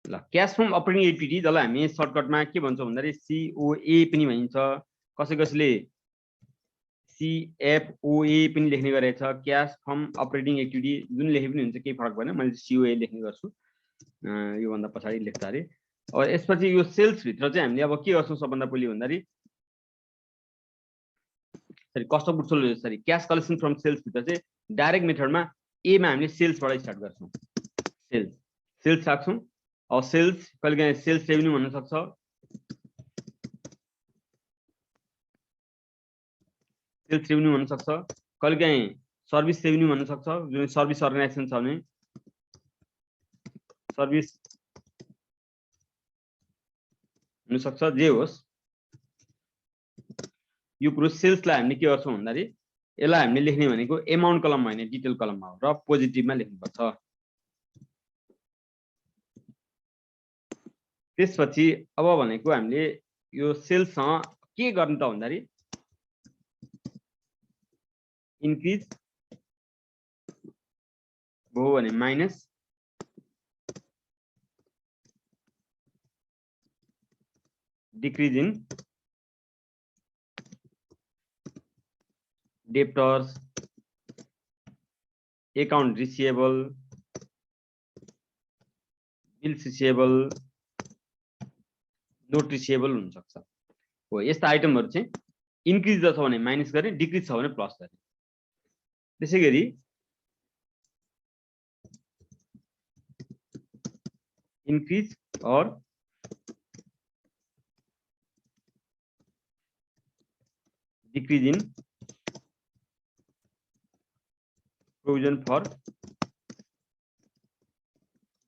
ल cash from operating activity जसलाई हामी सर्टकटमा के भन्छौँ भन्दाखेरि COA पनि भनिन्छ, कसैले CFOA पनि लेख्ने गरेको छ। क्याश फ्रम अपरेटिङ एक्टिभिटी जुन लेखे पनि हुन्छ, केही फरक भएन, मैले COA लेख्ने गर्छु यो भन्दा पछाडि लेख्दाखेरि। अब यसपछि यो सेल्स भित्र चाहिँ हामीले अब के गर्छौँ सबभन्दा पहिले भन्दाखेरि कस्ट अफ गुड्स सोल्ड, सरी क्याश कलेक्सन फ्रम सेल्स भित्र चाहिँ डाइरेक्ट मेथडमा ए मा हामीले सेल्सबाट स्टार्ट गर्छौँ। सेल्स राख्छौँ। अब सेल्स कहिलेकाहीँ सेल्स रेभेन्यू भन्न सक्छ, सेल्स रेभेन्यू भन्न सक्छ, कहिलेकाहीँ सर्भिस रेभेन्यू भन्न सक्छ, जुन सर्भिस अर्गनाइजेसन छ भने सर्भिस हुन सक्छ, जे होस्। यो कुरो सेल्सलाई हामीले के गर्छौँ भन्दाखेरि यसलाई हामीले लेख्ने भनेको एमाउन्ट कलममा हैन, डिटेल कलममा हो र पोजिटिभमा लेख्नुपर्छ। त्यसपछि अब भनेको हामीले यो सेल्ससँग के गर्ने त भन्दाखेरि इन्क्रिज भयो भने minus decrease in debtors, account receivable, bills receivable, note receivable हुन सक्छ। हो यस्ता आइटमहरु चाहिँ इन्क्रिज छ भने माइनस गर्ने, डिक्रिज छ भने प्लस गर्ने। त्यसैगरी इन्क्रिज और decrease in provision for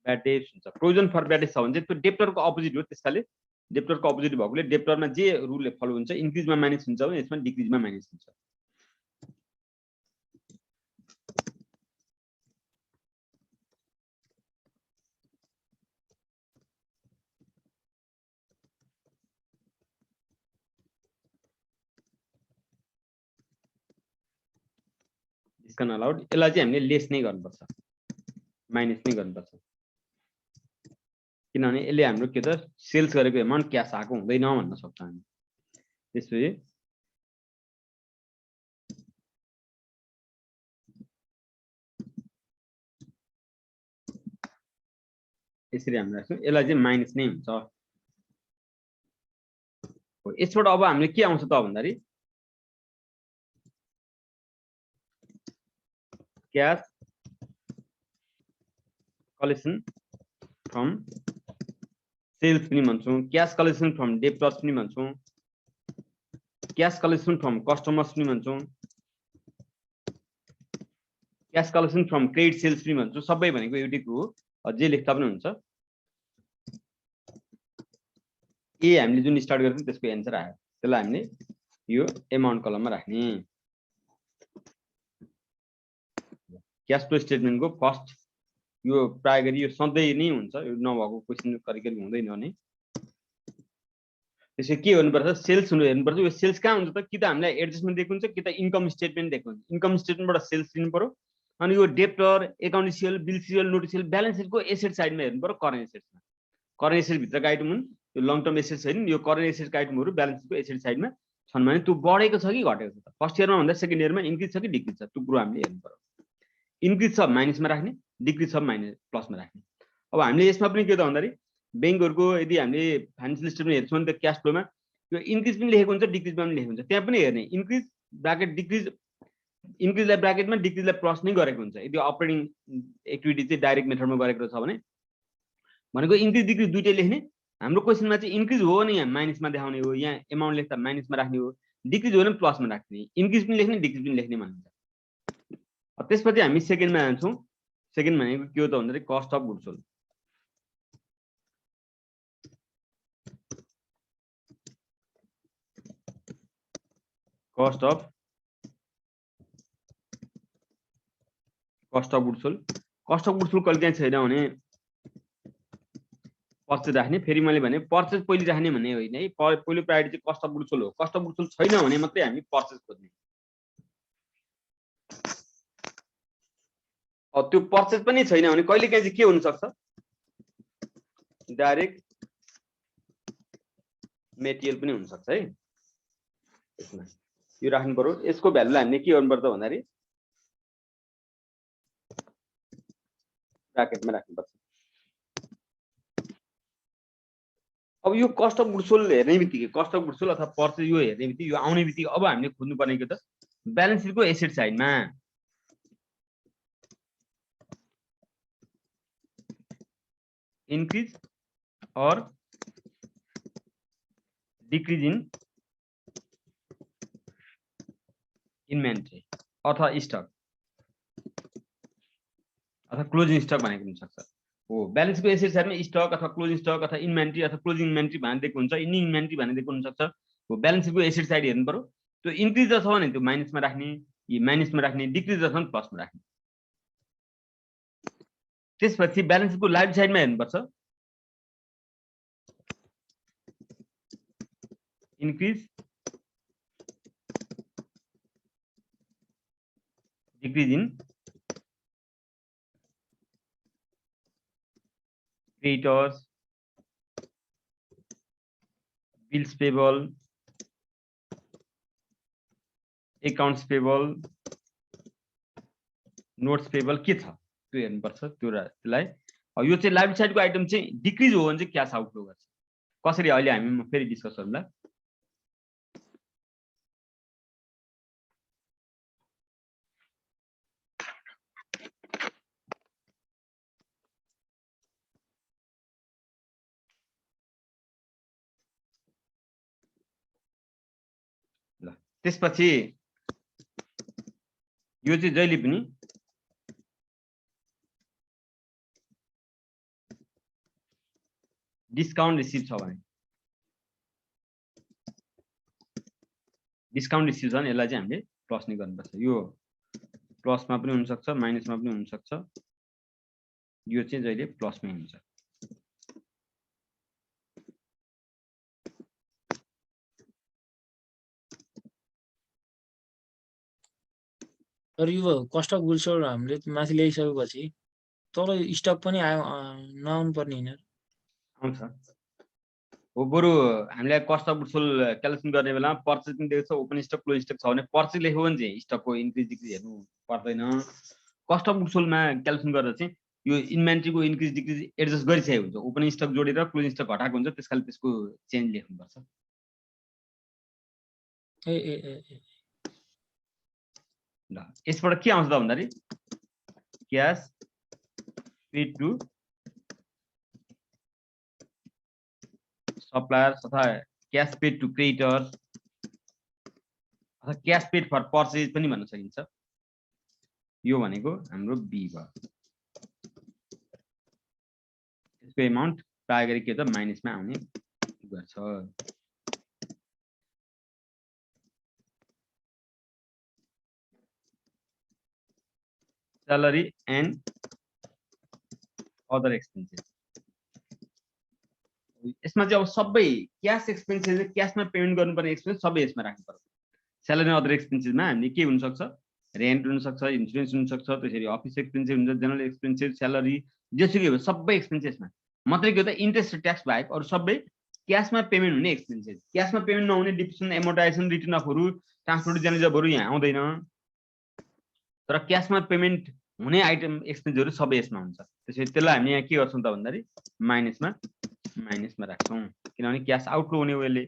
bad debts हुन्छ। प्रोभिजन फर ब्याड डेट्स छ भने चाहिँ त्यो डेप्टरको अपोजिट हो, त्यसकाले डेप्टरको अपोजिट भएकोले डेप्टरमा जे रुलले फलो हुन्छ, इन्क्रिजमा माइनस हुन्छ भने यसमा डिक्रिजमा माइनस हुन्छ। डिस्काउन्ट अलाउड यसलाई चाहिँ हामीले लेस नै गर्नुपर्छ, माइनस नै गर्नुपर्छ, किनभने यसले हाम्रो के त सेल्स गरेको एमाउन्ट क्याश आएको हुँदैन भन्न सक्छौँ हामी। त्यसपछि यसरी हामी राख्छौँ, यसलाई चाहिँ माइनस नै हुन्छ। यसबाट अब हामीले के आउँछ त भन्दाखेरि क्याश कलेक्सन फ्रम सेल्स पनि भन्छौँ, क्याश कलेक्सन फ्रम डेप्टर्स पनि भन्छौँ, क्याश कलेक्सन फ्रम कस्टमर्स पनि भन्छौँ, cash collection from credit sales पनि भन्छौँ। सबै भनेको एउटै कुरो हो, जे लेख्दा पनि हुन्छ। ए हामीले जुन स्टार्ट गर्छौँ त्यसको एन्सर आयो, त्यसलाई हामीले यो एमाउन्ट कलममा राख्ने। क्याश फ्लो स्टेटमेन्टको फर्स्ट यो प्राय गरी यो सधैँ नै हुन्छ, यो नभएको क्वेसन करिकरी हुँदैन भने। त्यसै के गर्नुपर्छ, सेल्स हेर्नुपर्छ। यो सेल्स कहाँ हुन्छ त, कि त हामीलाई एडजस्टमेन्ट दिएको हुन्छ कि त इन्कम स्टेटमेन्ट दिएको हुन्छ। इन्कम स्टेटमेन्टबाट सेल्स लिनु पर्यो, अनि यो debtor, account receivable, bill receivable, note receivable, balance सिटको एसेट साइडमा हेर्नु पर्यो, करेन्ट एसेट्समा। करेन्ट एसेट भित्रको आइटम हुन् यो लङ टर्म एसेट्स हैन, यो करेन्ट एसेट्सको आइटमहरु ब्यालेन्स सिटको एसेट साइडमा छन् भने त्यो बढेको छ कि घटेको छ त, फर्स्ट इयरमा भन्दा सेकेन्ड इयरमा इन्क्रिज छ कि डिक्रिज छ, त्यो कुरो हामीले हेर्नु पर्यो। इन्क्रिज छ माइनसमा राख्ने, डिक्रिज छ माइनस प्लसमा राख्ने। अब हामीले यसमा पनि के त भन्दाखेरि बैंकहरुको यदि हामीले फाइनान्शियल स्टेटमेन्ट हेर्छौँ भने त क्याश फ्लोमा यो इन्क्रिज पनि लेखेको हुन्छ, डिक्रिजमा पनि लेखेको हुन्छ। त्यहाँ पनि हेर्ने इन्क्रिज ब्राकेट डिक्रिज, इन्क्रिजलाई ब्राकेटमा डिक्रिजलाई प्लस नै गरेको हुन्छ यदि अपरेटिङ एक्टिभिटी चाहिँ डाइरेक्ट मेथडमा गरेको छ भने। भनेको इन्क्रिज डिक्रिज दुईटै लेख्ने। हाम्रो क्वेसनमा चाहिँ इन्क्रिज हो भने यहाँ माइनसमा देखाउने हो, यहाँ एमाउन्ट लेख्दा माइनसमा राख्ने हो, डिक्रिज हो भने प्लसमा राख्ने। इन्क्रिज पनि लेख्ने, डिक्रिज पनि लेख्ने भनिन्छ। त्यसपछि हामी सेकेन्डमा जान्छौँ। सेकेन्ड भनेको के हो त भन्दाखेरि cost of goods sold. Cost of goods sold, cost of goods sold कहिले काहीँ छैन भने पर्चेज राख्ने। फेरि मैले भने पर्चेज पहिले राख्ने भन्ने होइन है, पहिलो प्रायोरिटी चाहिँ कस्ट अफ गुड्स सोल्ड हो। कस्ट अफ गुड्स सोल्ड छैन भने मात्रै हामी पर्चेज खोज्ने। त्यो पर्चेज पनि छैन भने कहिले काहीँ चाहिँ के हुन सक्छ, डाइरेक्ट मेटेरियल पनि हुन सक्छ है यसमा यो राख्नु पर्यो यसको भ्यालुलाई हामीले के गर्नु पर्छ भन्दाखेरि ब्राकेटमा राख्नु पर्छ अब यो कस्ट अफ गुड्स सोल्ड हेर्ने बित्तिकै कस्ट अफ गुड्स सोल्ड अथवा पर्चेज यो हेर्ने बित्तिकै यो आउने बित्तिकै अब हामीले खोज्नु पर्ने के त ब्यालेन्स सिटको एसेट साइडमा increase or decrease in inventory अथवा स्टक अथवा क्लोजिङ स्टक भनेको हुन सक्छ हो ब्यालेन्सको एसेट साइडमा स्टक अथवा क्लोजिङ स्टक अथवा इन्भेन्ट्री अथवा क्लोजिङ इन्भेन्ट्री भनेर दिएको हुन्छ इन्डिङ इन्भेन्ट्री भनेर दिएको हुन सक्छ हो ब्यालेन्सको एसेट साइड हेर्नु पर्यो त्यो इन्क्रिज छ भने त्यो माइनसमा राख्ने माइनसमा राख्ने डिक्रिज छ भने प्लसमा राख्ने त्यसपछि ब्यालेन्सको लाइफ साइडमा हेर्नुपर्छ increase decrease in creditors bills payable accounts payable notes payable के छ त्यो हेर्नुपर्छ त्यसलाई यो चाहिँ लाइफ साइडको आइटम चाहिँ डिक्रिज हो भने चाहिँ क्याश आउटफ्लो गर्छ कसरी अहिले हामी फेरि डिस्कस गरौँला ल त्यसपछि यो चाहिँ जहिले पनि डिस्काउन्ट रिसिभ छ भने डिस्काउन्ट रिसिभ छ भने यसलाई चाहिँ हामीले प्लस नै गर्नुपर्छ यो प्लसमा पनि हुन सक्छ माइनसमा पनि हुन सक्छ यो चाहिँ जहिले प्लसमै हुन्छ तर यो कस्ट अफ गुड्स सोल्ड हामीले माथि ल्याइसकेपछि तल स्टक पनि नआउनु पर्ने हैन आउँछ हो बरु हामीलाई cost of goods sold calculation गर्ने बेलामा पर्चेज पनि दिएको छ ओपन स्टक क्लोज स्टक छ भने पर्चेज लेख्यो भने चाहिँ स्टकको इन्क्रिज डिक्रिज हेर्नु पर्दैन कस्ट अफ गुड्स सोल्डमा क्याल्कुलेसन गर्दा चाहिँ यो इन्भेन्ट्रीको इन्क्रिज डिक्रिज एडजस्ट गरिसकेको हुन्छ ओपन स्टक जोडेर क्लोजिङ स्टक घटाएको हुन्छ त्यसकारण त्यसको चेन्ज लेख्नुपर्छ ल यसबाट के आउँछ त भन्दाखेरि क्याश पेड टु सप्लायर्स अथवा क्याश पेड टु क्रेडिटर्स अथवा क्याश पेड फर पर्चेज पनि भन्न सकिन्छ यो भनेको हाम्रो बी भयो यसको एमाउन्ट प्राय गरी के त माइनसमा आउने गर्छ salary and other expenses यसमा चाहिँ अब सबै क्याश एक्सपेन्सेस क्याशमा पेमेन्ट गर्नुपर्ने एक्सपेन्स सबै यसमा राख्नु पर्छ स्यालेरी अदर एक्सपेन्सेसमा हामीले के हुन सक्छ रेन्ट हुन सक्छ इन्स्योरेन्स हुन सक्छ त्यसरी अफिस एक्सपेन्सेस हुन्छ जनरल एक्सपेन्सेस स्यालेरी जेसुकै हो सबै एक्सपेन्सेसमा मात्रै के त इन्ट्रेस्ट ट्याक्स बाहेक अरू सबै क्याशमा पेमेन्ट हुने एक्सपेन्सेस क्याशमा पेमेन्ट नहुने डिप्रेसन एमोर्टाइजेसन रिटर्न अफहरू ट्रान्सपोर्ट जर्नलिजमहरू यहाँ आउँदैन तर क्याशमा पेमेन्ट हुने आइटम एक्सपेन्सहरू सबै यसमा हुन्छ त्यसैले त्यसलाई हामीले यहाँ के गर्छौं त भन्दाखेरि माइनसमा राख्छौं किनभने क्याश आउटफ्लो हुने हो यसले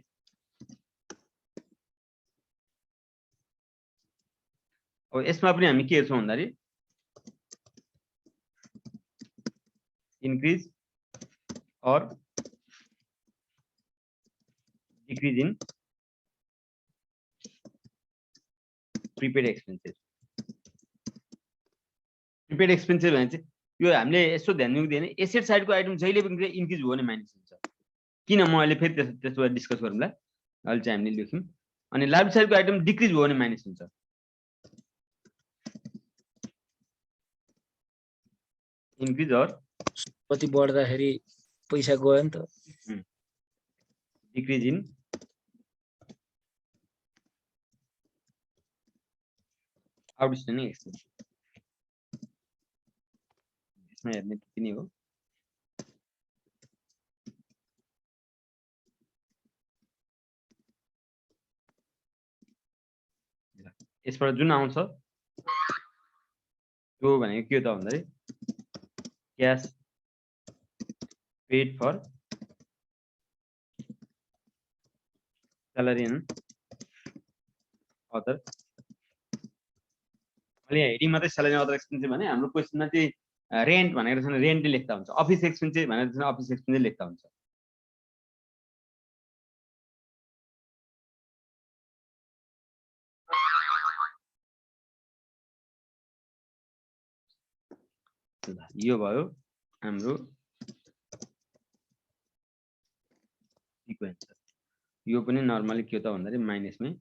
अब यसमा पनि हामी के हेर्छौं भन्दाखेरि इन्क्रिज और decrease in prepaid expenses prepaid expenses भने चाहिँ यो हामीले यसो ध्यान दिनु दिएन एसेट साइडको आइटम जहिले पनि इन्क्रिज हो भने माइनस हुन्छ किन म अहिले फेरि त्यसो डिस्कस गरौँला अहिले चाहिँ हामीले लेख्यौं अनि लाइफ साइडको आइटम डिक्रिज हो भने माइनस हुन्छ इन्क्रिज और कति बढ्दाखेरि पैसा गयो नि त डिक्रिज इन आउटस्ट्यान्डिङ एक्सपेन्स यसमा हेर्ने त्यति नै हो यसबाट जुन आउँछ त्यो भनेको के हो त भन्दाखेरि cash paid for salary and other. अहिले हेडिङ मात्रै स्यालेरी अदर एक्सपेन्सेस भने हाम्रो क्वेसनमा चाहिँ रेन्ट भनेर छैन, रेन्ट लेख्दा हुन्छ। अफिस एक्सपेन्सेस भनेर छैन, अफिस एक्सपेन्सेस लेख्दा हुन्छ। यो भयो हाम्रो सिक्वेन्स। यो पनि नर्मली के हो त भन्दाखेरि माइनसमै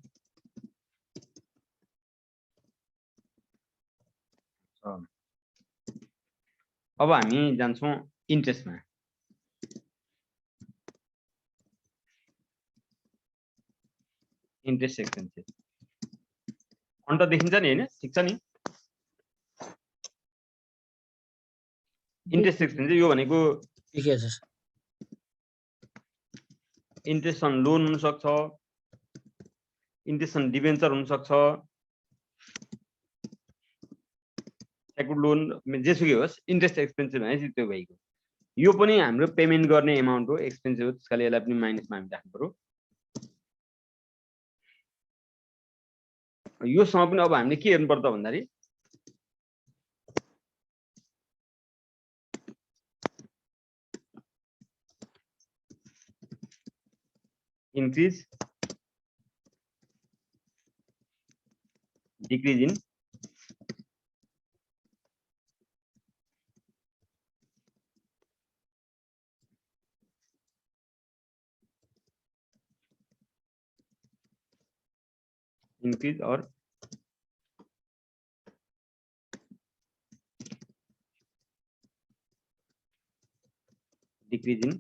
अब हामी जान्छौँ इन्ट्रेस्टमा। इन्ट्रेस्ट एक्सपेन्सेस अन्त देखिन्छ नि हैन? ठिक छ नि। इन्ट्रेस्ट एक्सपेन्सेस यो भनेको ठिकै छ। इन्ट्रेस्ट अन लोन हुन सक्छ, इन्ट्रेस्ट अन डिबेन्चर हुन सक्छ, सेक्युर्ड लोन, जेसुकै होस् इन्ट्रेस्ट एक्सपेन्सेस भनेपछि त्यो भइगयो। यो पनि हाम्रो पेमेन्ट गर्ने एमाउन्ट हो, एक्सपेन्सेस हो, त्यसकाले यसलाई पनि माइनसमा हामी राख्नु पर्यो। योसँग पनि अब हामीले के हेर्नु पर्छ भन्दाखेरि increase decrease in increase or decrease in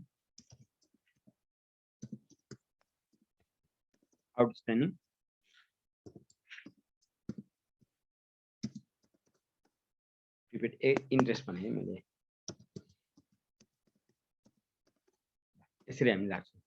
outstanding prepaid interest भने मैले यसरी हामी राख्छौँ।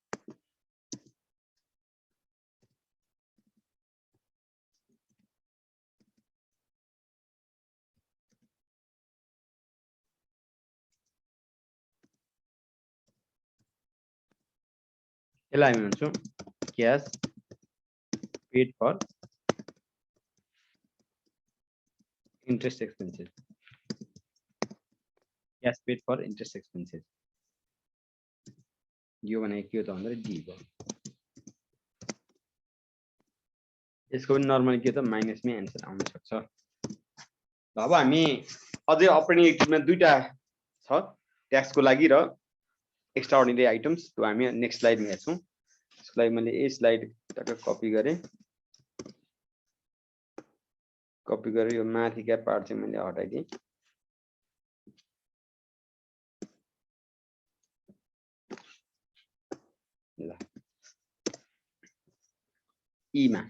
यसलाई हामी भन्छौँ cash paid for interest expenses. Cash paid for interest expenses यो भनेको के हो त भन्दाखेरि डी भयो। यसको पनि नर्मली के हो त माइनसमै एन्सर आउन सक्छ। अब हामी अझै अपरेटिङ एक्टिभमा दुईटा छ, ट्याक्सको लागि र एक्स्ट्रा अर्डिनरी आइटम्स। त्यो हामी नेक्स्ट स्लाइडमा हेर्छौँ। त्यसको लागि मैले यही स्लाइड कपी गरेँ। कपी गरेर यो माथिका पार्ट चाहिँ मैले हटाइदिएँ। ल ईमा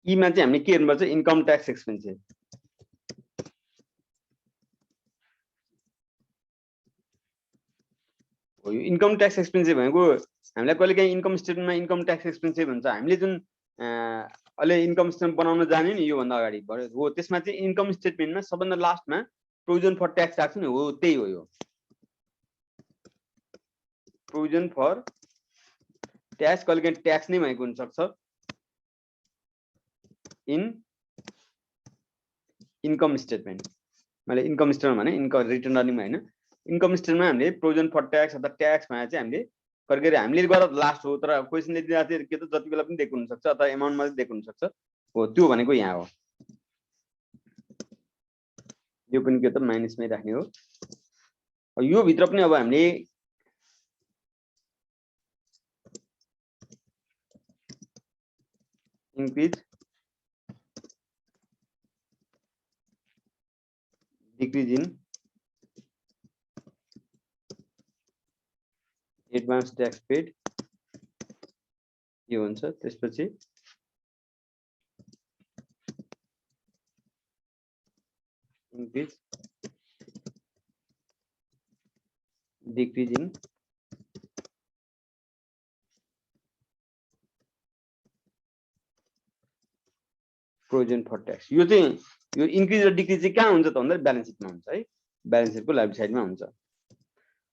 ईमा चाहिँ हामीले के हेर्नुपर्छ? Income tax expenses. हो यो इन्कम ट्याक्स एक्सपेन्सेस भनेको हामीलाई कहिलेकाहीँ इन्कम स्टेटमेन्टमा इन्कम ट्याक्स एक्सपेन्सेस भन्छ। हामीले जुन अहिले इन्कम स्टेटमेन्ट बनाउन जाने नि योभन्दा अगाडि हो, त्यसमा चाहिँ इन्कम स्टेटमेन्टमा सबभन्दा लास्टमा प्रोभिजन फर ट्याक्स राख्छ नि, हो त्यही हो। यो प्रोभिजन फर ट्याक्स कहिलेकाहीँ ट्याक्स नै भएको हुनसक्छ इन इन्कम स्टेटमेन्ट। मैले इन्कम स्टेटमेन्ट भने इन्कम रिटर्न अर्निङमा होइन, इन्कम स्टेटमेन्टमा हामीले प्रोभिजन फर ट्याक्स अथवा ट्याक्स भनेर चाहिँ हामीले कहिले हामीले गरेर लास्ट हो। तर क्वेसनले दिँदा चाहिँ के त जति बेला पनि दिएको हुनसक्छ अथवा एमाउन्ट मात्रै दिएको हुनसक्छ। हो त्यो भनेको यहाँ हो। यो पनि के त माइनसमै राख्ने हो। यो भित्र पनि अब हामीले increase decrease in advance tax paid यो हुन्छ। त्यसपछि increase decreasing provision for tax. यो increase र decrease चाहिँ कहाँ हुन्छ त भन्दा ब्यालेन्स सिटमा हुन्छ है, ब्यालेन्स सिटको लाइबिलिटी साइडमा हुन्छ।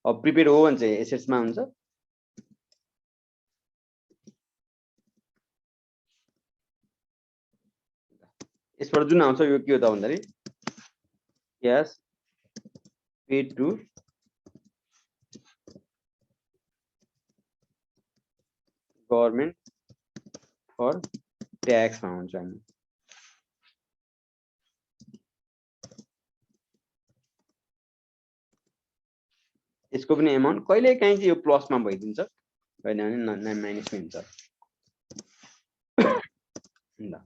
अब प्रिपेड हो भने चाहिँ एसेट्समा हुन्छ। यसबाट जुन आउँछ यो के हो त भन्दाखेरि cash paid to government for ट्याक्समा हुन्छ हामी। यसको पनि एमाउन्ट कहिले काहीँ चाहिँ यो प्लसमा भइदिन्छ, होइन भने माइनसमै हुन्छ। ल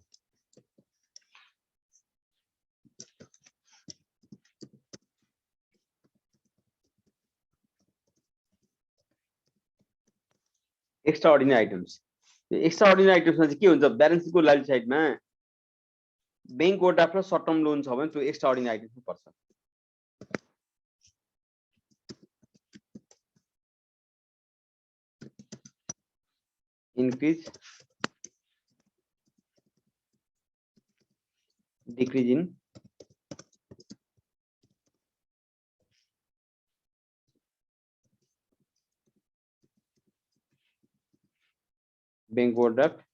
एक्स्ट्रा अर्डिनरी आइटम्स। यो एक्स्ट्रा अर्डिनरी आइटम्समा चाहिँ के हुन्छ, ब्यालेन्स सिटको लाइबिलिटी साइडमा बैंक ओभरड्राफ्ट र सर्ट टर्म लोन छ भने त्यो एक्स्ट्रा अर्डिनरी आइटम्समा पर्छ। increase decrease in bank overdraft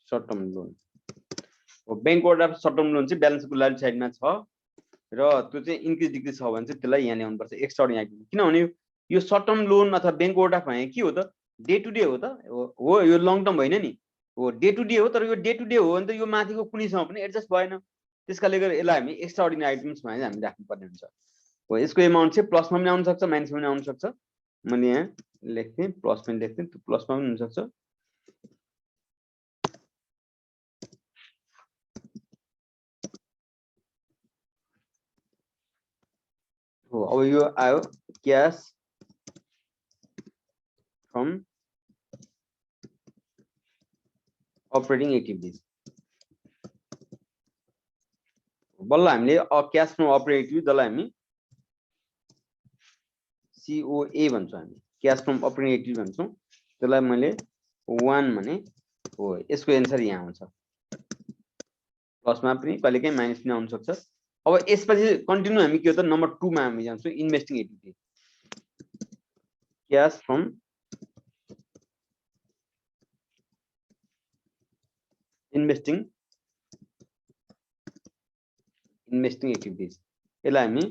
short term loan। Bank overdraft short term loan चाहिँ ब्यालेन्सको लाइबिलिटी साइडमा छ र त्यो चाहिँ इन्क्रिज डिक्रिज छ भने चाहिँ त्यसलाई यहाँ ल्याउनु पर्छ एक्स्ट्रा अर्डिनरी आइटम। किनभने यो सर्ट टर्म लोन अथवा बैंक ओभरड्राफ्ट भने के हो त, डे टु डे हो त, हो यो लङ टर्म होइन नि, हो डे टु डे हो। तर यो डे टु डे हो भने त यो माथिको कुनैसँग पनि एडजस्ट भएन, त्यसकाले गर्दा यसलाई हामी एक्स्ट्रा अर्डिनरी आइटम्स भनेर हामी राख्नुपर्ने हुन्छ। हो यसको एमाउन्ट चाहिँ प्लसमा पनि आउन सक्छ, माइनसमा पनि आउन सक्छ। मैले यहाँ लेख्थेँ प्लस पनि लेख्थेँ, त्यो प्लसमा पनि हुन सक्छ। हो अब यो आयो क्याश फ्रम अपरेटिङ एक्टिभिटिज। बल्ल हामीले क्याश फ्रम अपरेटिङ एक्टिभिटी जसलाई हामी COA भन्छौँ, हामी क्याश फ्रम अपरेटिङ एक्टिभिटी भन्छौँ, त्यसलाई मैले 1 भने हो यसको एन्सर यहाँ आउँछ। प्लसमा पनि कहिलेकाहीँ माइनस पनि आउन सक्छ। अब यसपछि कन्टिन्यू हामी के हो त नम्बर 2 मा हामी जान्छौँ, investing activity. Cash from investing activities, यसलाई हामी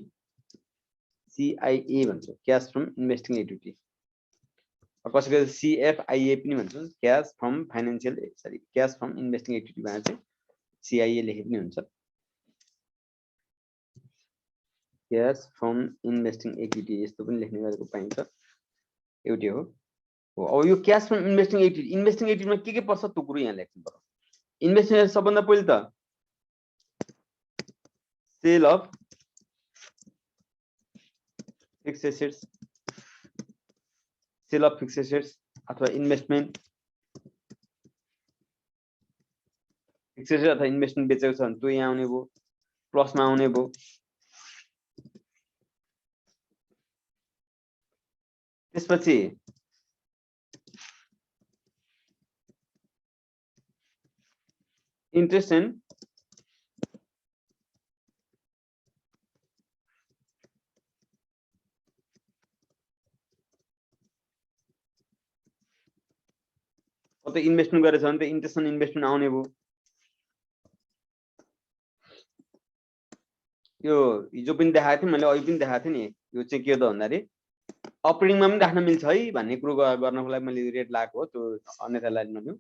CIA भन्छौँ, क्याश फ्रम इन्भेस्टिङ एक्टिभिटी। कसैले CFIA पनि भन्छौँ, cash from financial cash from investing activity भनेर चाहिँ CIA लेखे पनि हुन्छ। क्याश फ्रम इन्भेस्टिङ एक्टिभिटी यस्तो पनि लेख्ने गरेको पाइन्छ, एउटै हो। अब यो क्याश फ्रम इन्भेस्टिङ एक्टिभिटीमा के पर्छ त्यो कुरो यहाँ लेख्नु पर्यो। इन्भेस्टिङ सबभन्दा पहिले त sale of fixed assets, sale of fixed assets अथवा इन्भेस्टमेन्ट, फिक्स्ड एसेट अथवा इन्भेस्टमेन्ट बेचेको छ भने त्यो यहाँ आउने भयो, प्लसमा आउने भयो। त्यसपछि इन्ट्रेस्ट एन्ड कतै इन्भेस्टमेन्ट गरेछ भने त इन्ट्रेस्ट एन्ड इन्भेस्टमेन्ट आउने भयो। यो हिजो पनि देखाएको थिएँ मैले, अघि पनि देखाएको थिएँ नि। यो चाहिँ के हो त भन्दाखेरि अपरेटिङमा पनि राख्न मिल्छ है भन्ने कुरो गर्नको लागि मैले रेट लगाएको हो, त्यो अन्यथा लाइन नलिउँ।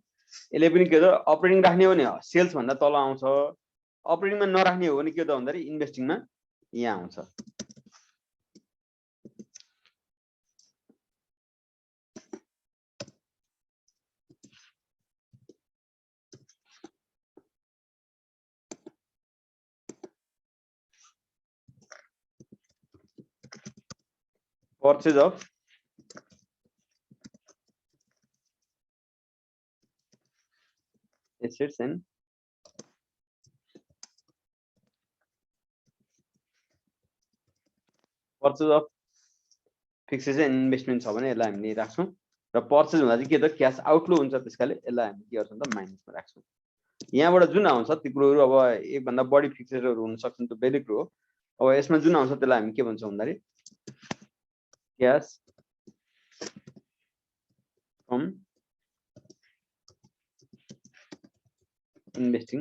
यसले पनि के हो त अपरेटिङ राख्ने हो भने सेल्स भन्दा तल आउँछ, अपरेटिङमा नराख्ने हो भने के हो त भन्दाखेरि इन्भेस्टिङमा यहाँ आउँछ। Purchase of assets and purchase of fixed and investment छ भने यसलाई हामीले राख्छौँ र पर्चेज हुँदा चाहिँ के त क्याश आउटफ्लो हुन्छ त्यसकाले यसलाई हामी के गर्छौँ त माइनसमा राख्छौँ यहाँबाट जुन आउँछ त्यो कुरोहरू अब एक भन्दा बढी फिक्सेडहरू हुन सक्छन् त्यो बेलेग कुरो हो अब यसमा जुन आउँछ त्यसलाई हामी के भन्छौँ भन्दाखेरि क्याश फ्रम इन्भेस्टिङ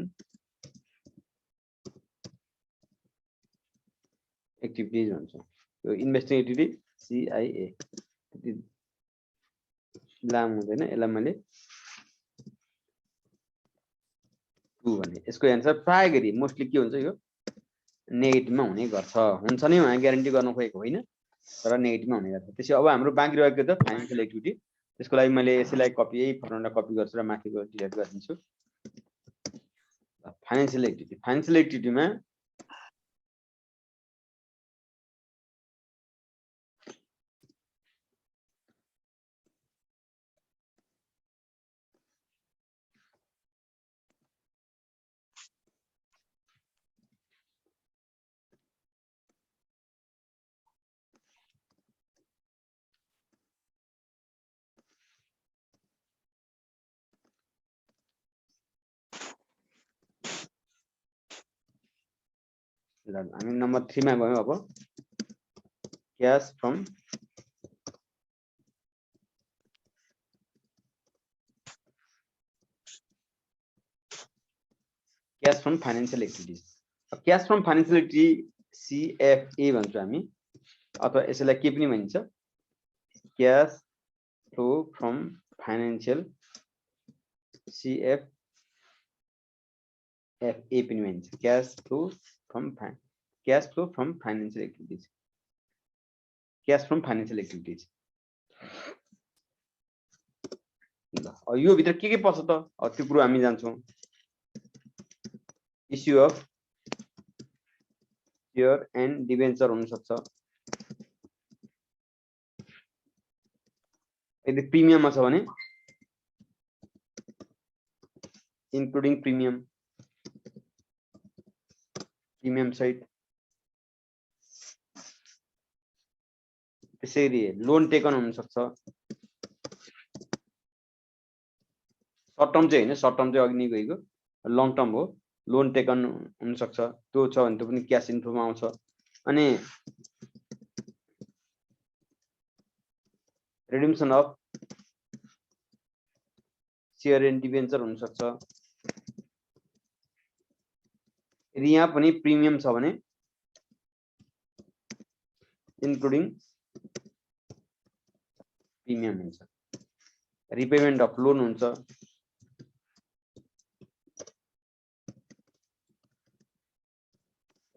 एक्टिभिटीज भन्छ यो इन्भेस्टिङ एक्टिभिटी CIA लामो हुँदैन यसलाई मैले 2 भने यसको एन्सर प्राय गरी मोस्टली के हुन्छ यो नेगेटिभमा हुने गर्छ हुन्छ नै भने ग्यारेन्टी गर्न खोजेको होइन तर नेगेटिभमा हुने गर्छ त्यसै अब हाम्रो बाँकी रहेको त फाइनान्शियल एक्टिभिटी त्यसको लागि मैले यसैलाई कपी यही फर्मुला कपी गर्छु र माथिको डिलिट गरिदिन्छु फाइनान्शियल एक्टिभिटीमा हामी नम्बर 3 मा गयौं अब cash from financial activities cash from financial activity CFA भन्छौँ हामी अथवा यसैलाई के पनि भनिन्छ cash flow from financial CFA पनि भनिन्छ cash flow from financial activities ल यो भित्र के पर्छ त त्यो कुरो हामी जान्छौँ issue of share and debenture हुन सक्छ यदि प्रिमियममा छ भने इन्क्लुडिङ प्रिमियम सहित त्यसैगरी लोन टेकन हुन सक्छ सर्ट टर्म चाहिँ हैन सर्ट टर्म चाहिँ अघि नै गएको लङ टर्म हो लोन टेकन हुन सक्छ त्यो छ भने त्यो पनि क्याश इन्फ्लोमा आउँछ अनि रिडिम्सन अफ शेयर एन्ड डिबेन्चर हुन सक्छ यदि यहाँ पनि प्रिमियम छ भने इन्क्लुडिङ प्रिमियम हुन्छ रिपेमेन्ट अफ लोन हुन्छ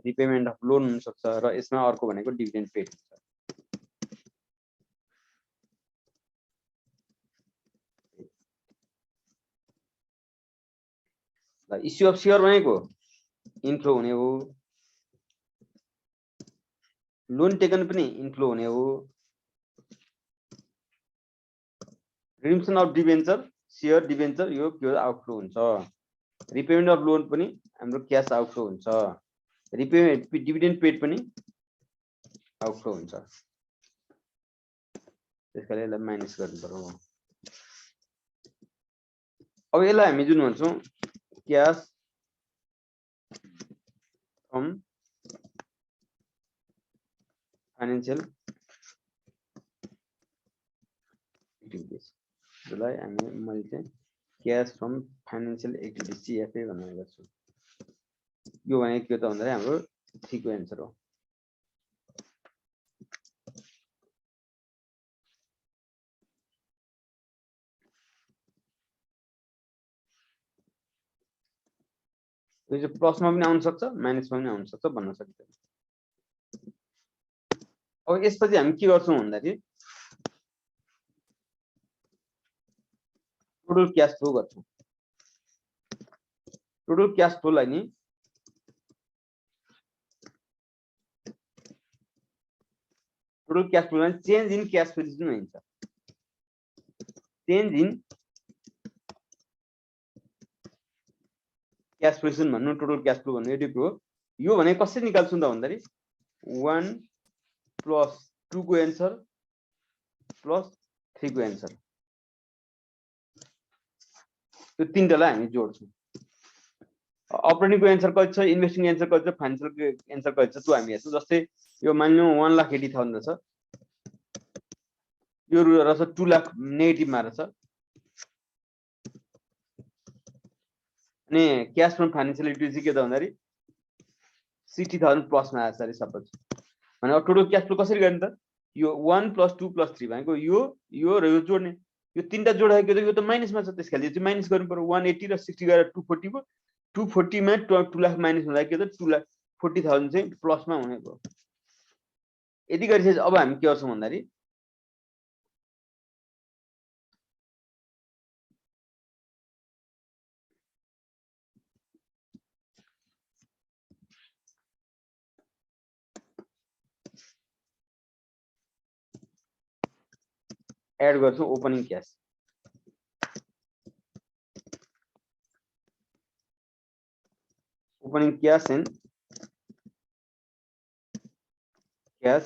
रिपेमेन्ट अफ लोन हुन सक्छ र यसमा अर्को भनेको डिभिडेन्ड पेड हुन्छ ल इस्यु अफ शेयर भनेको इन्फ्लो हुने हो लोन टेकन पनि इन्फ्लो हुने हो रिडिम्सन अफ डिबेन्चर शेयर डिबेन्चर यो के आउटफ्लो हुन्छ रिपेमेन्ट अफ लोन पनि हाम्रो क्याश आउटफ्लो हुन्छ रिपेमेन्ट डिभिडेन्ड पेड पनि आउटफ्लो हुन्छ त्यसकाले यसलाई माइनस गर्नु पर्यो अब यसलाई हामी जुन भन्छौँ क्याश फ्रम फाइनान्शियल एक्टिभिटीज जसलाई हामी मैले चाहिँ cash from financial activities CFA भनेर गर्छु यो भनेको के त भन्दाखेरि हाम्रो 3 को एन्सर हो यो चाहिँ प्लसमा पनि आउन सक्छ माइनसमा पनि आउन सक्छ भन्न सकिन्छ अब यसपछि हामी के गर्छौं भन्दाखेरि टोटल क्याश फ्लो गर्छौं टोटल क्याश फ्लोलाई नि टोटल क्याश फ्लो लाई चेन्ज इन क्याश पोजिसन भनिन्छ चेन्ज इन क्याश पोजिसन भन्नु टोटल क्याश फ्लो भन्नु यति हो यो भने कसरी निकाल्छौं त भन्दाखेरि 1 प्लस 2 को एन्सर प्लस 3 को एन्सर, त्यो तीनटालाई हामी जोड्छौँ। अपरेटिङको एन्सर कति छ, इन्भेस्टिङ एन्सर कति छ, फाइनेन्सियलको एन्सर कति छ, त्यो हामी हेर्छौँ। जस्तै यो मानिलिउँ 1,80,000 रहेछ, यो रहेछ 2 लाख नेगेटिभमा रहेछ, अनि क्यास फ्रम फाइनेन्सियल एक्टिभिटी के त भन्दाखेरि 60,000 प्लसमा आएछ अरे सपोज। भने टोटल क्यास फ्लो कसरी गर्ने त, यो 1 + 2 + 3 भनेको यो र यो जोड्ने, यो तीनटा जोडाएको त यो त माइनसमा छ, त्यसकाले यो चाहिँ माइनस गर्नु पर्यो। 180 र 60 गरेर 240 को 240 मा 2 लाख माइनस हुँदा के त 2,40,000 चाहिँ प्लसमा हुने भयो। यति गरिसकेपछि अब हामी के गर्छौँ भन्दाखेरि एड गर्छौँ opening cash. Opening cash and cash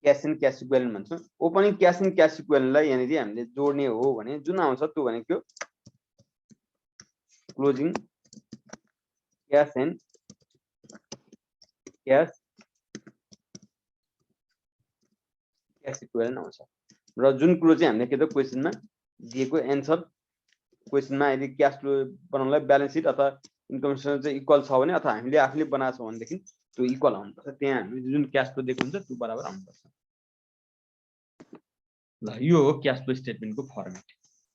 cash equivalent भन्छौँ। ओपनिङ क्यास एन्ड क्यास इक्विभ्यालेन्टलाई यहाँनिर हामीले जोड्ने हो भने जुन आउँछ त्यो भनेको closing cash and cash equivalent आउँछ। र जुन कुरो चाहिँ हामीले के त क्वेसनमा दिएको एन्सर, क्वेसनमा यदि क्यास फ्लो बनाउनलाई ब्यालेन्स सिट अथवा इन्कम स्टेटमेन्ट चाहिँ इक्वल छ भने अथवा हामीले आफूले बनाएको छ भनेदेखि त्यो इक्वल आउनुपर्छ। त्यहाँ हामीले जुन क्यास फ्लो दिएको हुन्छ त्यो बराबर आउनुपर्छ। ल यो हो क्यास फ्लो स्टेटमेन्टको फर्मेट,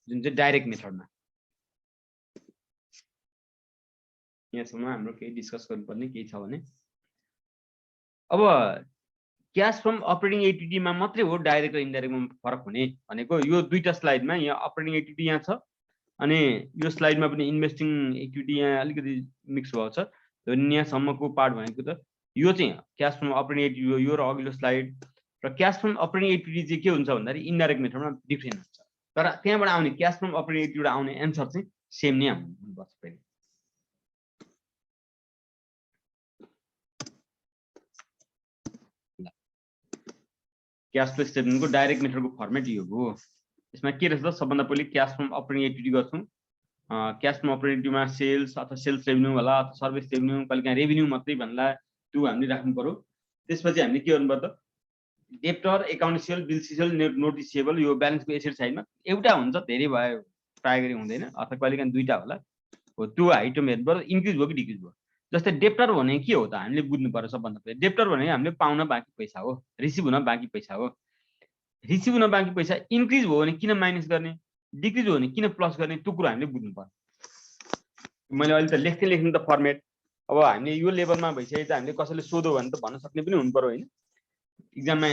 जुन चाहिँ डाइरेक्ट मेथडमा। यहाँसम्म हाम्रो केही डिस्कस गर्नुपर्ने केही छ भने, अब क्यास फ्रम अपरेटिङ एक्टिभिटीमा मात्रै हो डाइरेक्ट र इन्डाइरेक्टमा फरक हुने भनेको यो दुईटा स्लाइडमा, यहाँ अपरेटिङ एक्टिभिटी यहाँ छ अनि यो स्लाइडमा पनि इन्भेस्टिङ एक्टिभिटी यहाँ अलिकति मिक्स भएको छ। यहाँसम्मको पार्ट भनेको त यो चाहिँ क्यास फ्रम अपरेटिङ एक्टिभिटी, यो र अघिल्लो स्लाइड र क्यास फ्रम अपरेटिङ एक्टिभिटी चाहिँ के हुन्छ भन्दाखेरि इन्डाइरेक्ट मेथडमा डिफ्रेन्ट हुन्छ, तर त्यहाँबाट आउने क्यास फ्रम अपरेटिङ एक्टिभिटीबाट आउने एन्सर चाहिँ सेम नै हुनुपर्छ फेरि। क्यास फ्लो स्टेटमेन्टको डाइरेक्ट मेथडको फर्मेट यो हो। यसमा के रहेछ त, सबभन्दा पहिले क्यास फ्रम अपरेटिङ एक्टिभिटी गर्छौँ। क्यास फ्रम अपरेटिङ एक्टिभिटीमा सेल्स अथवा सेल्स रेभेन्यू होला अथवा सर्भिस रेभेन्यू, कहिलेकाहीँ रेभेन्यू मात्रै भन्ला, त्यो हामीले राख्नु पर्यो। त्यसपछि हामीले के गर्नु पर्छ, debtor, account receivable, bill receivable, note receivable, यो ब्यालेन्सको एसेट साइडमा एउटा हुन्छ, धेरै भयो प्राय गरी हुँदैन, अथवा कहिलेकाहीँ दुईटा होला, हो त्यो आइटम हेर्नु पर्यो इन्क्रिज भयो कि डिक्रिज भयो। जस्तै डेप्टर भने के हो त हामीले बुझ्नु पर्यो सबभन्दा पहिले। डेप्टर भने हामीले पाउन बाँकी पैसा हो, रिसिभ हुन बाँकी पैसा हो। रिसिभ हुन बाँकी पैसा इन्क्रिज भयो भने किन माइनस गर्ने, डिक्रिज भयो भने किन प्लस गर्ने, त्यो कुरा हामीले बुझ्नु पर्यो। मैले अहिले त लेख्ने त फर्मेट, अब हामीले यो लेभलमा भइसकेपछि हामीले कसैले सोध्यो भने त भन्न सक्ने पनि हुनु पर्यो होइन। इक्जाममा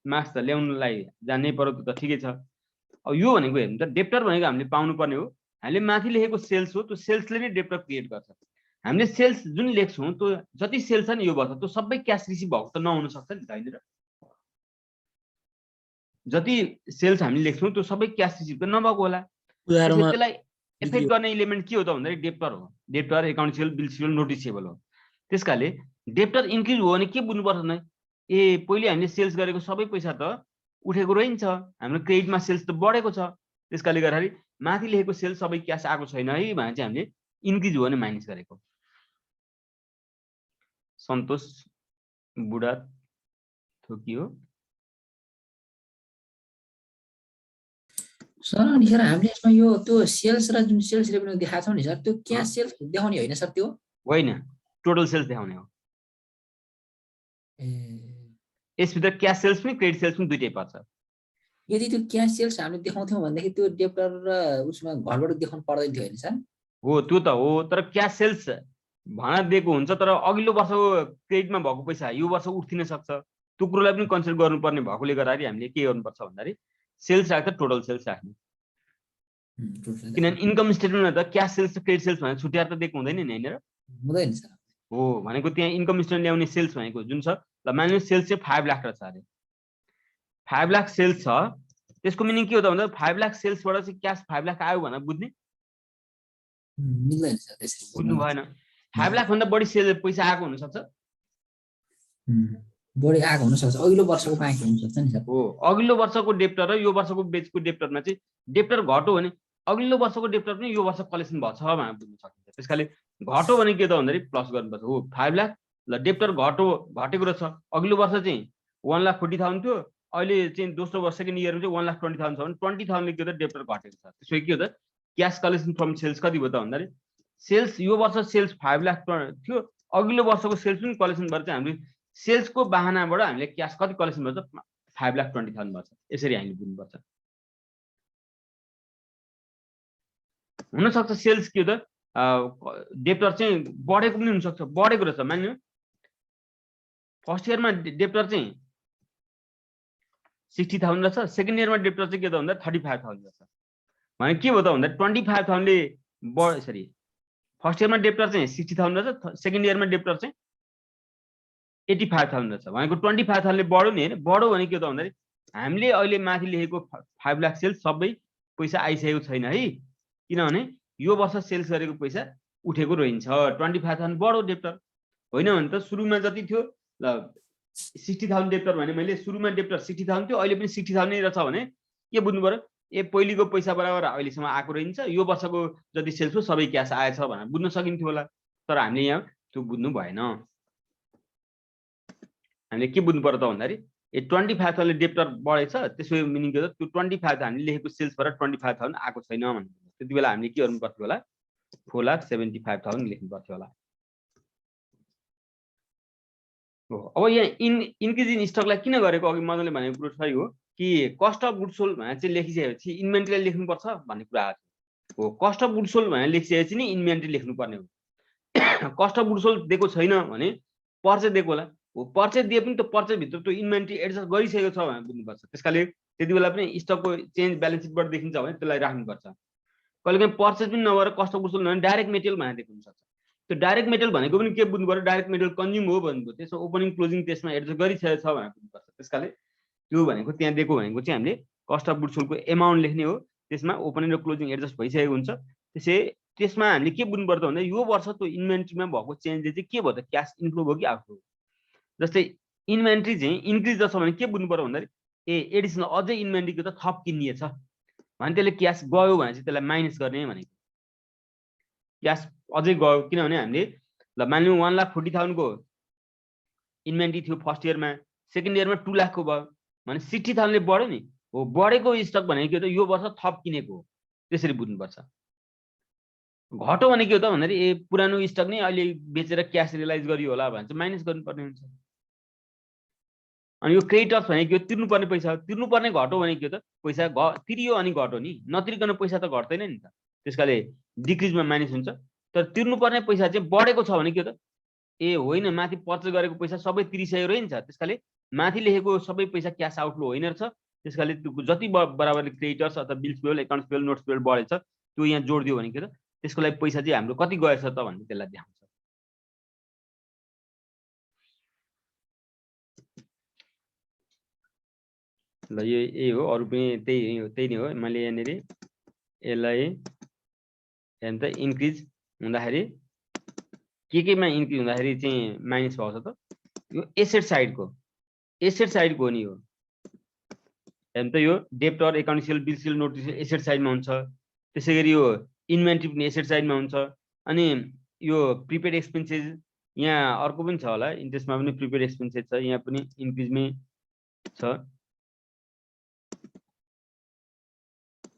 मार्क्स त ल्याउनलाई जान्नै पर्यो, त्यो त ठिकै छ। अब यो भनेको हेर्नु त डेप्टर भनेको हामीले पाउनु पर्ने हो। हामीले माथि लेखेको सेल्स हो, त्यो सेल्सले नै डेप्टर क्रिएट गर्छ। हामीले सेल्स जुन लेख्छौँ त्यो जति सेल्स छ नि यो वर्ष त्यो सबै क्यास रिसिभ भएको त नहुन सक्छ नि त होइन र। जति सेल्स हामीले लेख्छौँ त्यो सबै क्यास रिसिभ त नभएको होला। त्यसलाई एफेक्ट गर्ने इलिमेन्ट के हो त भन्दाखेरि डेप्टर हो। Debtor, account receivable, bill receivable, note receivable हो। त्यसकाले डेप्टर इन्क्रिज भयो भने के बुझ्नुपर्छ नै, ए पहिले हामीले सेल्स गरेको सबै पैसा त उठेको रहन्छ, हाम्रो क्रेडिटमा सेल्स त बढेको छ, त्यसकाले गर्दाखेरि माथि लेखेको सेल्स सबै क्यास आएको छैन है भने चाहिँ हामीले इन्क्रिज भयो भने माइनस गरेको। सन्तोष बुढा थोकी हो सर। अनि सर हामीले यसमा यो त्यो सेल्स र जुन सेल्स रेभेन्यू देखाएको छौँ नि सर, त्यो क्यास सेल्स देखाउने होइन सर, त्यो होइन, टोटल सेल्स देखाउने हो। यसभित्र क्यास सेल्स पनि क्रेडिट सेल्स पनि दुईटै पर्छ। यदि त्यो क्यास सेल्स हामीले देखाउँथ्यौँ भनेदेखि त्यो डेप्टर र उसमा घरबाट देखाउनु पर्दैन थियो होइन सर? हो त्यो त हो, तर क्यास सेल्स भना दिएको हुन्छ, तर अघिल्लो वर्षको क्रेडिटमा भएको पैसा यो वर्ष उठिन सक्छ, त्यो कुरोलाई पनि कन्सिडर गर्नुपर्ने भएकोले गर्दाखेरि हामीले के गर्नुपर्छ भन्दाखेरि सेल्स राख्दा टोटल सेल्स राख्ने। किनभने इन्कम स्टेटमेन्टमा त क्यास सेल्स र क्रेडिट सेल्स भनेर छुट्याएर त दिएको हुँदैन नि होइन र? हुँदैन सर। हो भनेको त्यहाँ इन्कम स्टेटमेन्ट ल्याउने सेल्स भनेको जुन छ, ल मानिलिनु सेल्स चाहिँ 5 लाख रहेछ अरे, 5 लाख सेल्स छ, त्यसको मिनिङ के हो त भन्दा 5 लाख सेल्सबाट चाहिँ क्यास 5 लाख आयो भनेर बुझ्ने? मिल्दैन सर, त्यसरी बुझ्नु भएन। 5 लाख भन्दा बढी सेल पैसा आएको हुन सक्छ बढी आएको हुन सक्छ अघिल्लो वर्षको बाँकी हुन सक्छ नि सर हो अघिल्लो वर्षको डेप्टर र यो वर्षको बेचको डेप्टरमा चाहिँ डेप्टर घट्यो भने अघिल्लो वर्षको डेप्टर पनि यो वर्ष कलेक्सन भएको छ भनेर बुझ्न सकिन्छ त्यसकाले घट्यो भने के त भन्दाखेरि प्लस गर्नुपर्छ हो 5 लाख ल डेप्टर घटेको रहेछ अघिल्लो वर्ष चाहिँ 1,40,000 थियो अहिले चाहिँ दोस्रो वर्ष सेकेन्ड इयरमा चाहिँ 1,20,000 छ भने 20,000 ले के त डेप्टर घटेको छ त्यसो के हो त क्यास कलेक्सन फ्रम सेल्स कति भयो त भन्दाखेरि सेल्स यो वर्ष सेल्स 5 लाख थियो अघिल्लो वर्षको सेल्स पनि कलेक्सन भएर चाहिँ हामीले सेल्सको बहानाबाट हामीले क्यास कति कलेक्सन भन्छ 5,20,000 भन्छ यसरी हामीले बुझ्नुपर्छ हुन सक्छ सेल्स के हो त डेप्टर चाहिँ बढेको पनि हुन सक्छ बढेको रहेछ मान्नु फर्स्ट इयरमा डेप्टर चाहिँ 60,000 रहेछ सेकेन्ड इयरमा डेप्टर चाहिँ के त भन्दा 35,000 रहेछ भने के भयो त भन्दा 25,000 ले सरी फर्स्ट इयरमा डेप्टर चाहिँ 60,000 रहेछ सेकेन्ड इयरमा डेप्टर चाहिँ 85,000 रहेछ भनेको 25,000 ले बढ्यो नि हैन बढ्यो भने के हो त भन्दाखेरि हामीले अहिले माथि लेखेको 5 लाख सेल्स सबै पैसा आइसकेको छैन है किनभने यो वर्ष सेल्स गरेको पैसा उठेको रहन्छ 25,000 बढ्यो डेप्टर होइन भने त सुरुमा जति थियो ल 60,000 डेप्टर भने मैले सुरुमा डेप्टर 60,000 थियो अहिले पनि 60,000 नै रहेछ भने के बुझ्नु पर्यो ए पहिलेको पैसा बराबर अहिलेसम्म आएको रहन्छ यो वर्षको जति सेल्स हो सबै क्यास आएछ भनेर बुझ्न सकिन्थ्यो होला तर हामीले यहाँ त्यो बुझ्नु भएन हामीले के बुझ्नु पर्यो त भन्दाखेरि ए 25,000 ले डेप्टर बढेछ त्यसो मिनिङ के हो त्यो 25,000 हामीले लेखेको सेल्स भएर 25,000 आएको छैन भन्नु त्यति बेला हामीले के गर्नु पर्थ्यो होला 4,75,000 लेख्नु पर्थ्यो होला अब यहाँ इन्क्रिज इन स्टकलाई किन गरेको अघि मजाले भनेको कुरो सही हो कि कस्ट अफ गुड्स सोल्ड भनेर चाहिँ लेखिसकेपछि इन्भेन्ट्रीलाई लेख्नुपर्छ भन्ने कुरा आएको हो कस्ट अफ गुड्स सोल्ड भनेर लेखिसकेपछि नि इन्भेन्ट्री लेख्नुपर्ने हो कस्ट अफ गुड्स सोल्ड दिएको छैन भने पर्चेज दिएको होला हो पर्चेज दिए पनि त्यो पर्चेजभित्र त्यो इन्भेन्ट्री एडजस्ट गरिसकेको छ भनेर बुझ्नुपर्छ त्यसकाले त्यति बेला पनि स्टकको चेन्ज ब्यालेन्स सिटबाट देखिन्छ भने त्यसलाई राख्नुपर्छ कहिलेकाहीँ पर्चेज पनि नभएर कस्ट अफ गुड्स सोल्ड भने डाइरेक्ट मेटेरियल भनेर देख्नु सक्छ त्यो डाइरेक्ट मेटेरियल भनेको पनि के बुझ्नु पर्यो डाइरेक्ट मेटेरियल कन्ज्युम हो भन्नुभयो त्यसमा ओपनिङ क्लोजिङ त्यसमा एडजस्ट गरिसकेको छ भनेर बुझ्नुपर्छ त्यसकाले त्यो भनेको त्यहाँ दिएको भनेको चाहिँ हामीले कस्ट अफ गुड्स सोल्डको एमाउन्ट लेख्ने हो त्यसमा ओपनिङ र क्लोजिङ एडजस्ट भइसकेको हुन्छ त्यसमा हामीले के बुझ्नु पर्छ भन्दा यो वर्ष त्यो इन्भेन्ट्रीमा भएको चेन्जले चाहिँ के भयो त क्यास इन्फ्लो भयो कि आउटफ्लो जस्तै इन्भेन्ट्री चाहिँ इन्क्रिज छ भने के बुझ्नु पर्यो भन्दाखेरि ए एडिसनल अझै इन्भेन्ट्रीको त थप किनिएछ भने त्यसले क्यास गयो भने चाहिँ त्यसलाई माइनस गर्ने भनेको क्यास अझै गयो किनभने हामीले ल मानिलिउँ 1,40,000 को इन्भेन्ट्री थियो फर्स्ट इयरमा सेकेन्ड इयरमा 2 लाख को भयो भने 60,000 ले बढ्यो नि हो बढेको स्टक भनेको के हो त यो वर्ष थप किनेको हो त्यसरी बुझ्नुपर्छ घट्यो भने के हो त भन्दाखेरि ए पुरानो स्टक नै अहिले बेचेर क्यास रियलाइज गरियो होला भने चाहिँ माइनस गर्नुपर्ने हुन्छ अनि यो क्रेडिटर्स भनेको तिर्नुपर्ने पैसा तिर्नुपर्ने घट्यो भने के हो त पैसा तिरियो अनि घट्यो नि नतिरिकन पैसा त घट्दैन नि त त्यसकाले डिक्रिजमा माइनस हुन्छ तर तिर्नुपर्ने पैसा चाहिँ बढेको छ भने के हो त ए होइन माथि पर्चेज गरेको पैसा सबै तिरिसकेको रहन्छ त्यसकाले माथि लेखेको सबै पैसा क्यास आउटफ्लो होइन रहेछ त्यसकाले त्यो जति बराबरले क्रेडिटर्स अथवा bills payable accounts payable notes payable बढेछ त्यो यहाँ जोड दियो भने के त त्यसको लागि पैसा चाहिँ हाम्रो कति गएछ त भन्ने त्यसलाई देखाउँछ ल यो यही हो अरु पनि त्यही नै हो मैले यहाँनेरि यसलाई हेर्नु त इन्क्रिज हुँदाखेरि केमा इन्क्रिज हुँदाखेरि चाहिँ माइनस भएको छ त यो एसेट साइडको हो नि हो हेर्नु त यो डेप्टर एकाउन्टियल बिल्सियल नोटिसियल एसेट साइडमा हुन्छ त्यसैगरी यो इन्भेन्ट्री पनि एसेट साइडमा हुन्छ अनि यो प्रिपेड एक्सपेन्सेस यहाँ अर्को पनि छ होला इन्ट्रेस्टमा पनि प्रिपेड एक्सपेन्सेस छ यहाँ पनि इन्क्रिजमै छ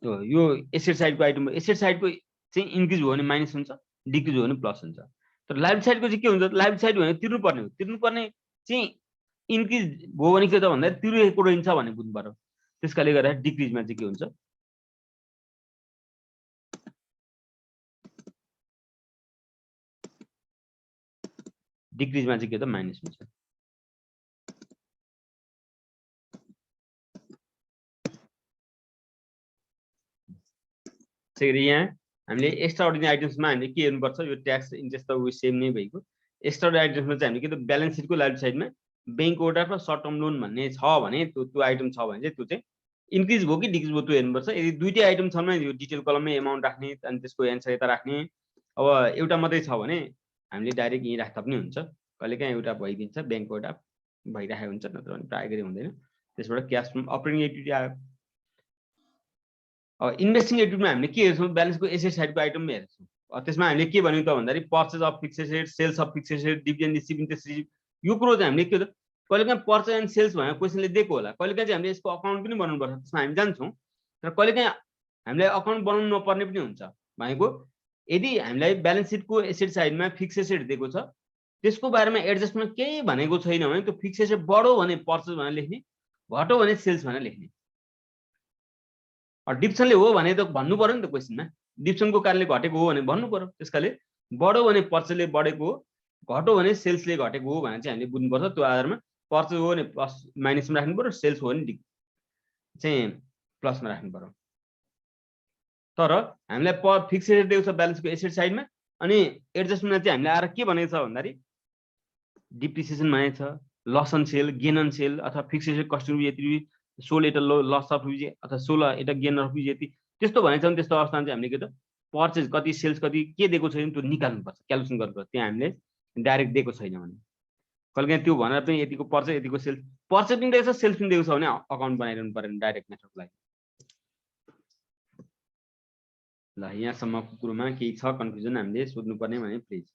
यो एसेट साइडको आइटम एसेट साइडको चाहिँ इन्क्रिज भयो भने माइनस हुन्छ डिक्रिज भयो भने प्लस हुन्छ तर लाइबिलिटी साइडको चाहिँ के हुन्छ लाइबिलिटी साइड भने तिर्नुपर्ने चाहिँ इन्क्रिज भयो भने के त भन्दा तिरेको रहन्छ भन्ने बुझ्नु पर्यो त्यसकाले गर्दा डिक्रिजमा चाहिँ के हुन्छ डिक्रिजमा चाहिँ के त माइनस हुन्छ त्यसैगरी यहाँ हामीले एक्स्ट्रा अर्डिनरी आइटम्समा हामीले के हेर्नुपर्छ यो ट्याक्स इन्ट्रेस्ट त उयो सेम नै भएको एक्स्ट्रा अर्डिनरी आइटम्समा चाहिँ हामीले के त ब्यालेन्स सिटको लाइबिलिटी साइडमा बैंक ओभरड्राफ्ट र सर्ट टर्म लोन भन्ने छ भने त्यो आइटम छ भने चाहिँ त्यो चाहिँ इन्क्रिज भयो कि डिक्रिज भयो त्यो हेर्नुपर्छ यदि दुईटै आइटम छन् भने यो डिटेल कलममै एमाउन्ट राख्ने अनि त्यसको एन्सर यता राख्ने अब एउटा मात्रै छ भने हामीले डाइरेक्ट यही राख्दा पनि हुन्छ, कहिलेकाहीँ एउटा भइदिन्छ ब्याङ्कको एउटा भइराखेको हुन्छ, नत्र भने प्रायः गरी हुँदैन। त्यसबाट क्यास फ्रम अपरेटिङ एक्टिभिटी आयो। इन्भेस्टिङ एक्टिभिटीमा हामीले के हेर्छौँ, ब्यालेन्सको एसेट साइडको आइटम हेर्छौँ। त्यसमा हामीले के भन्यौँ त भन्दाखेरि purchase of fix asset, sales of fix asset, dividend receive, interest receive, यो कुरो चाहिँ हामीले के हो त कहिलेकाहीँ पर्चेज एन्ड सेल्स भनेर क्वेसनले दिएको होला, कहिलेकाहीँ चाहिँ हामीले यसको अकाउन्ट पनि बनाउनुपर्छ, त्यसमा हामी जान्छौँ। तर कहिलेकाहीँ हामीलाई अकाउन्ट बनाउनु नपर्ने पनि हुन्छ। भनेको यदि हामीलाई ब्यालेन्स सिटको एसेट साइडमा फिक्स एसेट दिएको छ, त्यसको बारेमा एडजस्टमेन्ट केही भनेको छैन भने त्यो फिक्स एसेट बढो भने पर्चेज भनेर लेख्ने, घटो भने सेल्स भनेर लेख्ने। डिप्सनले हो भने त भन्नु पर्यो नि त क्वेसनमा, डिप्सनको कारणले घटेको हो भने भन्नु पर्यो। त्यसकाले बढो भने पर्चेजले बढेको हो, घटो भने सेल्सले घटेको हो भने चाहिँ हामीले बुझ्नुपर्छ। त्यो आधारमा पर्चेज हो भने प्लस माइनसमा राख्नु पर्यो, सेल्स हो भने चाहिँ प्लसमा राख्नु पर्यो। तर हामीलाई फिक्स एसेट दिएको छ ब्यालेन्सको एसेट साइडमा, अनि एडजस्टमेन्टमा चाहिँ हामीले आएर के भनेको छ भन्दाखेरि डिप्रिसिएसन भनेको छ, loss on sale, gain on sale, अथवा फिक्स एसेट कस्ट यति, sold at loss of rupee अथवा 16 एट गेन अफ रुपी यति, त्यस्तो भनेको छ भने त्यस्तो अवस्थामा चाहिँ हामीले के त पर्चेज कति सेल्स कति के दिएको छैन त्यो निकाल्नुपर्छ, क्यालकुलेसन गर्नुपर्छ। त्यहाँ हामीले डाइरेक्ट दिएको छैन भने कहिलेकाहीँ त्यो भनेर पनि यतिको पर्चेज यतिको सेल्स, पर्चेज पनि दिएको छ सेल्स पनि दिएको छ भने अकाउन्ट बनाइरहनु पर्यो डाइरेक्ट मेथडलाई। ल यहाँसम्मको कुरोमा केही छ कन्फ्युजन हामीले सोध्नुपर्ने भने प्लिज।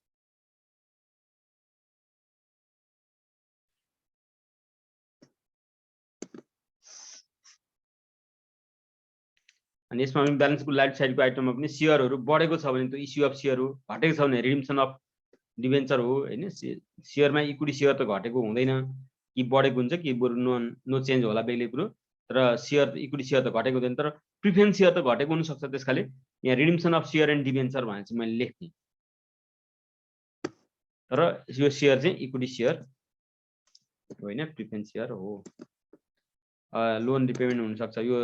अनि यसमा पनि ब्यालेन्सको लाइफ साइडको आइटममा पनि सेयरहरू बढेको छ भने त्यो इस्यु अफ सेयर हो, घटेको छ भने रिडिम्सन अफ डिभेन्चर हो हैन। सेयरमा इक्विटी सेयर त घटेको हुँदैन, कि बढेको हुन्छ कि बरु नो चेन्ज होला बेग्लै कुरो। तर सेयर इक्विटी सेयर त घटेको हुँदैन, तर प्रिफरेन्स सेयर त घटेको हुन सक्छ। त्यसकाले यहाँ रिडिम्सन अफ सेयर एन्ड डिभेन्चर भनेर चाहिँ मैले लेख्ने, तर यो सेयर चाहिँ इक्विटी सेयर होइन, प्रिफरेन्स सेयर हो। लोन रिपेमेन्ट हुन सक्छ, यो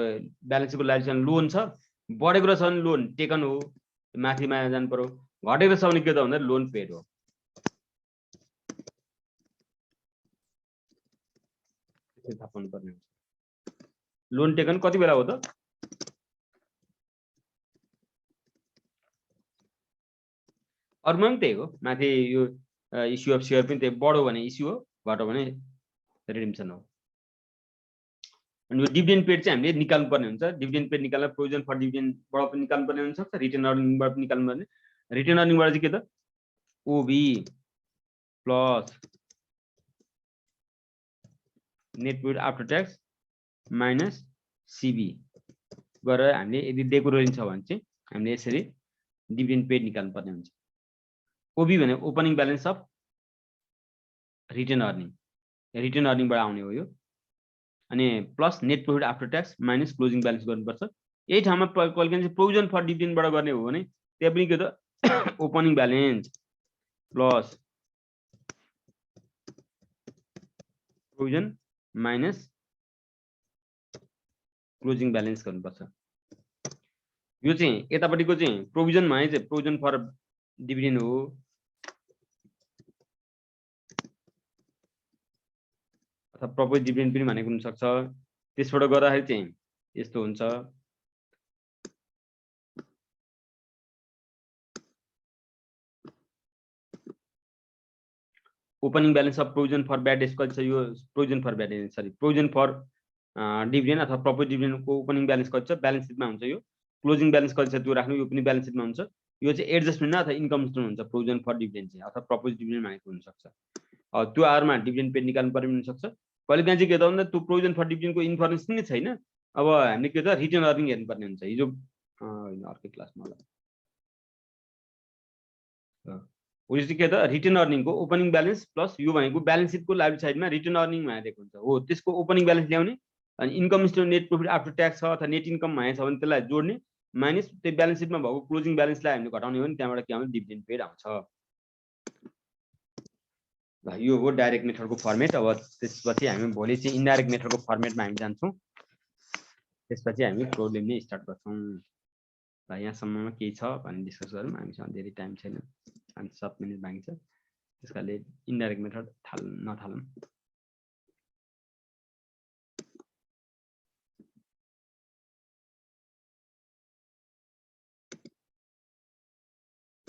ब्यालेन्सको लाइफ साइड लोन छ, बढेको रहेछ भने लोन टेकन हो, माथिमा जानु पर्यो, घटेको छ भने के त भन्दा लोन पेड हो। थाहा पाउनु पर्ने हुन्छ। लोन टेकन कति बेला हो त? अरूमा पनि त्यही हो, माथि यो इस्यु अफ सेयर पनि त्यही, बढो भने इस्यु हो, घट्यो भने रिडिम्सन हो। अनि यो डिभिडेन्ड पेड चाहिँ हामीले निकाल्नु पर्ने हुन्छ। डिभिडेन्ड पेड निकाल्दा प्रोभिजन फर डिभिडेन्डबाट पनि निकाल्नु पर्ने हुन सक्छ, रिटेन अर्निङबाट पनि निकाल्नु पर्ने। रिटेन अर्निङबाट चाहिँ के त OB plus net profit after tax minus CB गरेर हामीले यदि दिएको रहेछ भने चाहिँ हामीले यसरी डिभिडेन्ड पेड निकाल्नु पर्ने हुन्छ। ओबी भने opening balance of retain earning, retain अर्निङबाट आउने हो यो। अनि plus net profit after tax minus closing balance गर्नुपर्छ। यही ठाउँमा कहिलेकाहीँ चाहिँ प्रोभिजन फर डिभिडेन्डबाट गर्ने हो भने त्यहाँ पनि के त opening balance plus provision minus closing balance गर्नुपर्छ। यो चाहिँ यतापट्टिको चाहिँ प्रोभिजन भने चाहिँ प्रोभिजन फर डिभिडेन्ड हो, अथवा प्रपोज डिभिडेन्ड पनि भनेको हुन सक्छ। त्यसबाट गर्दाखेरि चाहिँ यस्तो हुन्छ, opening balance of provision for bad debts कति छ, यो प्रोभिजन फर ब्याड डेट सरी प्रोभिजन फर डिभिडेन्ड अथवा प्रपोज डिभिडेन्डको ओपनिङ ब्यालेन्स कति छ ब्यालेन्स सिटमा हुन्छ। यो क्लोजिङ ब्यालेन्स कति छ त्यो राख्नु, यो पनि ब्यालेन्स सिटमा हुन्छ। यो चाहिँ एडजस्टमेन्ट अथवा इन्कम स्टेटमेन्ट हुन्छ प्रोभिजन फर डिभिडेन्ड चाहिँ, अथवा प्रपोज डिभिडेन्ड भनेको हुन सक्छ। त्यो आधारमा डिभिडेन्ड पेड निकाल्नु पर्ने हुन सक्छ। कहिलेकाहीँ चाहिँ के त भन्दा त्यो प्रोभिजन फर डिभिडेन्डको इन्फर्मेसन नै छैन, अब हामीले के त रिटर्न अर्निङ हेर्नुपर्ने हुन्छ। हिजो अर्कै क्लासमा होला हो, यो चाहिँ के त रिटर्न अर्निङको ओपनिङ ब्यालेन्स प्लस यो भनेको ब्यालेन्स सिटको लाइफ साइडमा रिटर्न अर्निङ भनेको हुन्छ हो, त्यसको ओपनिङ ब्यालेन्स ल्याउने। अनि income statement net profit after tax छ अथवा नेट इन्कम भनेको छ भने त्यसलाई जोड्ने, माइनस त्यो ब्यालेन्स सिटमा भएको क्लोजिङ ब्यालेन्सलाई हामीले घटाउने हो भने त्यहाँबाट के आउँछ डिभिडेन्ड पेड आउँछ। ल यो हो डाइरेक्ट मेथडको फर्मेट। अब त्यसपछि हामी भोलि चाहिँ इन्डाइरेक्ट मेथडको फर्मेटमा हामी जान्छौँ, त्यसपछि हामी प्रब्लम नै स्टार्ट गर्छौँ। ल यहाँसम्ममा केही छ भने डिस्कस गरौँ, हामीसँग धेरै टाइम छैन, 5-7 मिनट बाँकी छ, त्यसकाले इन्डाइरेक्ट मेथड नथालौँ।